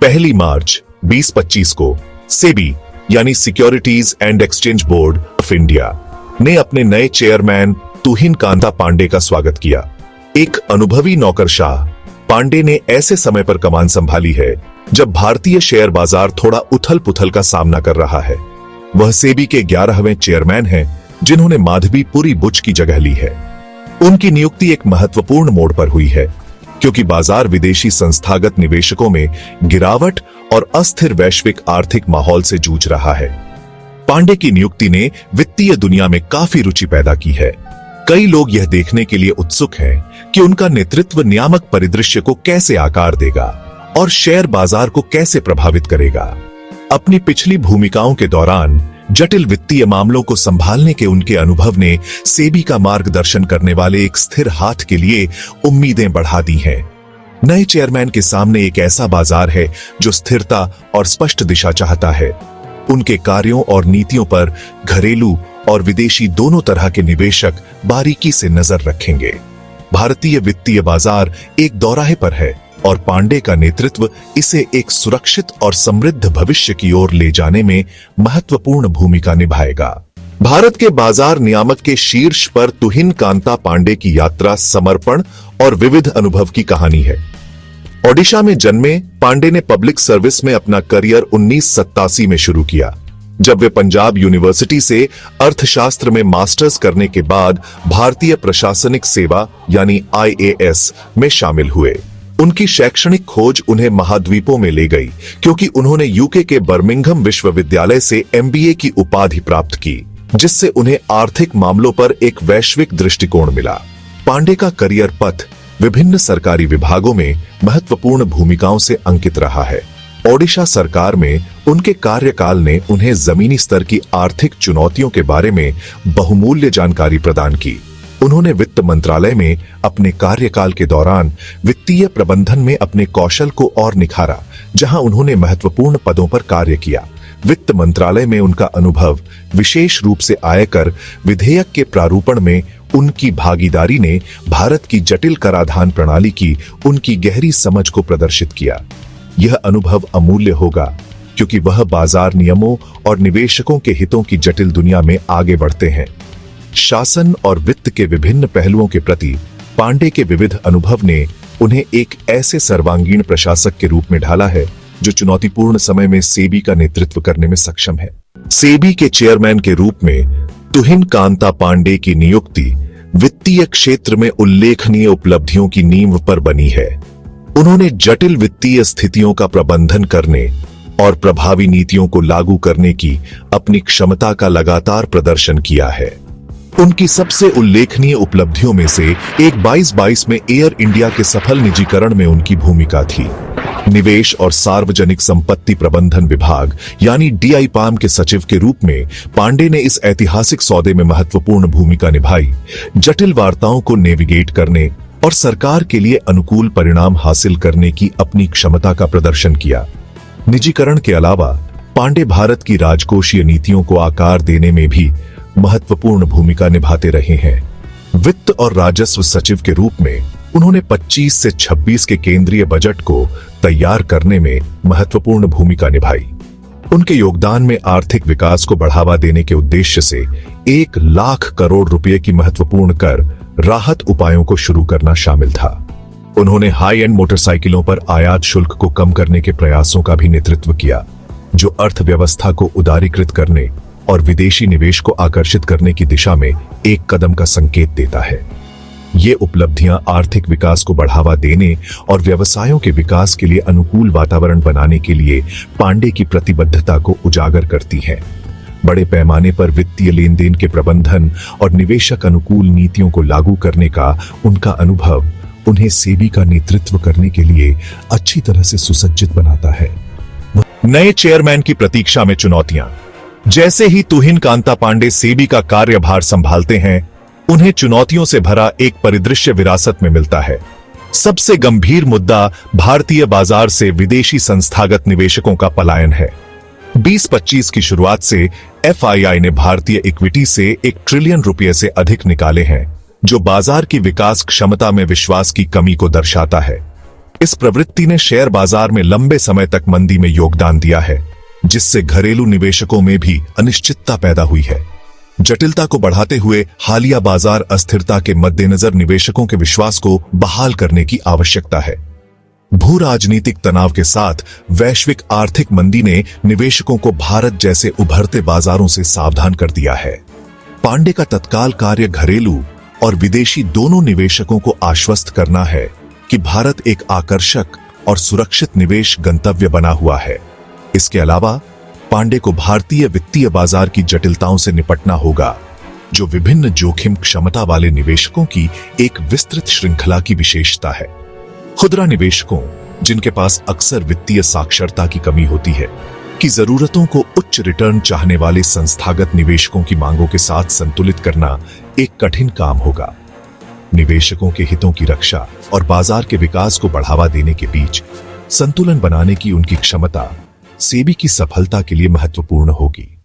पहली मार्च 2025 को सेबी यानी securities and exchange board of India ने अपने नए चेयरमैन तुहिन कांता पांडे का स्वागत किया। एक अनुभवी नौकरशाह पांडे ने ऐसे समय पर कमान संभाली है जब भारतीय शेयर बाजार थोड़ा उथल पुथल का सामना कर रहा है। वह सेबी के 11वें चेयरमैन हैं जिन्होंने माधवीपुरी बुच की जगह ली है। उनकी नियुक्ति एक महत्वपूर्ण मोड़ पर हुई है क्योंकि बाजार विदेशी संस्थागत निवेशकों में गिरावट और अस्थिर वैश्विक आर्थिक माहौल से जूझ रहा है। पांडे की नियुक्ति ने वित्तीय दुनिया में काफी रुचि पैदा की है। कई लोग यह देखने के लिए उत्सुक हैं कि उनका नेतृत्व नियामक परिदृश्य को कैसे आकार देगा और शेयर बाजार को कैसे प्रभावित करेगा। अपनी पिछली भूमिकाओं के दौरान जटिल वित्तीय मामलों को संभालने के उनके अनुभव ने सेबी का मार्गदर्शन करने वाले एक स्थिर हाथ के लिए उम्मीदें बढ़ा दी हैं। नए चेयरमैन के सामने एक ऐसा बाजार है जो स्थिरता और स्पष्ट दिशा चाहता है। उनके कार्यों और नीतियों पर घरेलू और विदेशी दोनों तरह के निवेशक बारीकी से नजर रखेंगे। भारतीय वित्तीय बाजार एक दौराहे पर है और पांडे का नेतृत्व इसे एक सुरक्षित और समृद्ध भविष्य की ओर ले जाने में महत्वपूर्ण भूमिका निभाएगा। भारत के बाजार नियामक के शीर्ष पर तुहिन कांता पांडे की यात्रा समर्पण और विविध अनुभव की कहानी है। ओडिशा में जन्मे पांडे ने पब्लिक सर्विस में अपना करियर 1987 में शुरू किया, जब वे पंजाब यूनिवर्सिटी से अर्थशास्त्र में मास्टर्स करने के बाद भारतीय प्रशासनिक सेवा यानी IAS में शामिल हुए। उनकी शैक्षणिक खोज उन्हें महाद्वीपों में ले गई क्योंकि उन्होंने यूके के बर्मिंघम विश्वविद्यालय से MBA की उपाधि प्राप्त की, जिससे उन्हें आर्थिक मामलों पर एक वैश्विक दृष्टिकोण मिला। पांडे का करियर पथ विभिन्न सरकारी विभागों में महत्वपूर्ण भूमिकाओं से अंकित रहा है। ओडिशा सरकार में उनके कार्यकाल ने उन्हें जमीनी स्तर की आर्थिक चुनौतियों के बारे में बहुमूल्य जानकारी प्रदान की। उन्होंने वित्त मंत्रालय में अपने कार्यकाल के दौरान वित्तीय प्रबंधन में अपने कौशल को और निखारा, जहां उन्होंने महत्वपूर्ण पदों पर कार्य किया। वित्त मंत्रालय में उनका अनुभव, विशेष रूप से आयकर विधेयक के प्रारूपण में उनकी भागीदारी ने भारत की जटिल कराधान प्रणाली की उनकी गहरी समझ को प्रदर्शित किया। यह अनुभव अमूल्य होगा क्योंकि वह बाजार नियमों और निवेशकों के हितों की जटिल दुनिया में आगे बढ़ते हैं। शासन और वित्त के विभिन्न पहलुओं के प्रति पांडे के विविध अनुभव ने उन्हें एक ऐसे सर्वांगीण प्रशासक के रूप में ढाला है जो चुनौतीपूर्ण समय में सेबी का नेतृत्व करने में सक्षम है। सेबी के चेयरमैन के रूप में तुहिन कांता पांडे की नियुक्ति वित्तीय क्षेत्र में उल्लेखनीय उपलब्धियों की नींव पर बनी है। उन्होंने जटिल वित्तीय स्थितियों का प्रबंधन करने और प्रभावी नीतियों को लागू करने की अपनी क्षमता का लगातार प्रदर्शन किया है। उनकी सबसे उल्लेखनीय उपलब्धियों में से एक 2022 में एयर इंडिया के सफल निजीकरण में उनकी भूमिका थी। निवेश और सार्वजनिक संपत्ति प्रबंधन विभाग यानी DIPAM के सचिव के रूप में पांडे ने इस ऐतिहासिक सौदे में महत्वपूर्ण भूमिका निभाई, जटिल वार्ताओं को नेविगेट करने और सरकार के लिए अनुकूल परिणाम हासिल करने की अपनी क्षमता का प्रदर्शन किया। निजीकरण के अलावा पांडे भारत की राजकोषीय नीतियों को आकार देने में भी महत्वपूर्ण भूमिका निभाते रहे हैं। वित्त और राजस्व सचिव के रूप में उन्होंने 25 से 26 के केंद्रीय बजट को तैयार करने में महत्वपूर्ण भूमिका निभाई। उनके योगदान में आर्थिक विकास को बढ़ावा देने के उद्देश्य से 1 लाख करोड़ रुपए की महत्वपूर्ण कर राहत उपायों को शुरू करना शामिल था। उन्होंने हाई एंड मोटरसाइकिलों पर आयात शुल्क को कम करने के प्रयासों का भी नेतृत्व किया, जो अर्थव्यवस्था को उदारीकृत करने और विदेशी निवेश को आकर्षित करने की दिशा में एक कदम का संकेत देता है। ये उपलब्धियां आर्थिक विकास को बढ़ावा देने और व्यवसायों के विकास के लिए अनुकूल वातावरण बनाने के लिए पांडे की प्रतिबद्धता को उजागर करती हैं। बड़े पैमाने पर वित्तीय लेन देन के प्रबंधन और निवेशक अनुकूल नीतियों को लागू करने का उनका अनुभव उन्हें सेबी का नेतृत्व करने के लिए अच्छी तरह से सुसज्जित बनाता है। नए चेयरमैन की प्रतीक्षा में चुनौतियां। जैसे ही तुहिन कांता पांडे सेबी का कार्यभार संभालते हैं, उन्हें चुनौतियों से भरा एक परिदृश्य विरासत में मिलता है। सबसे गंभीर मुद्दा भारतीय बाजार से विदेशी संस्थागत निवेशकों का पलायन है। 2025 की शुरुआत से FII ने भारतीय इक्विटी से $1 ट्रिलियन से अधिक निकाले हैं, जो बाजार की विकास क्षमता में विश्वास की कमी को दर्शाता है। इस प्रवृत्ति ने शेयर बाजार में लंबे समय तक मंदी में योगदान दिया है, जिससे घरेलू निवेशकों में भी अनिश्चितता पैदा हुई है। जटिलता को बढ़ाते हुए हालिया बाजार अस्थिरता के मद्देनजर निवेशकों के विश्वास को बहाल करने की आवश्यकता है। भू राजनीतिक तनाव के साथ वैश्विक आर्थिक मंदी ने निवेशकों को भारत जैसे उभरते बाजारों से सावधान कर दिया है। पांडे का तत्काल कार्य घरेलू और विदेशी दोनों निवेशकों को आश्वस्त करना है कि भारत एक आकर्षक और सुरक्षित निवेश गंतव्य बना हुआ है। इसके अलावा पांडे को भारतीय वित्तीय बाजार की जटिलताओं से निपटना होगा, जो विभिन्न जोखिम क्षमता वाले निवेशकों की एक विस्तृत श्रृंखला की विशेषता है। खुदरा निवेशकों, जिनके पास अक्सर वित्तीय साक्षरता की कमी होती है, की जरूरतों को उच्च रिटर्न चाहने वाले संस्थागत निवेशकों की मांगों के साथ संतुलित करना एक कठिन काम होगा। निवेशकों के हितों की रक्षा और बाजार के विकास को बढ़ावा देने के बीच संतुलन बनाने की उनकी क्षमता सेबी की सफलता के लिए महत्वपूर्ण होगी।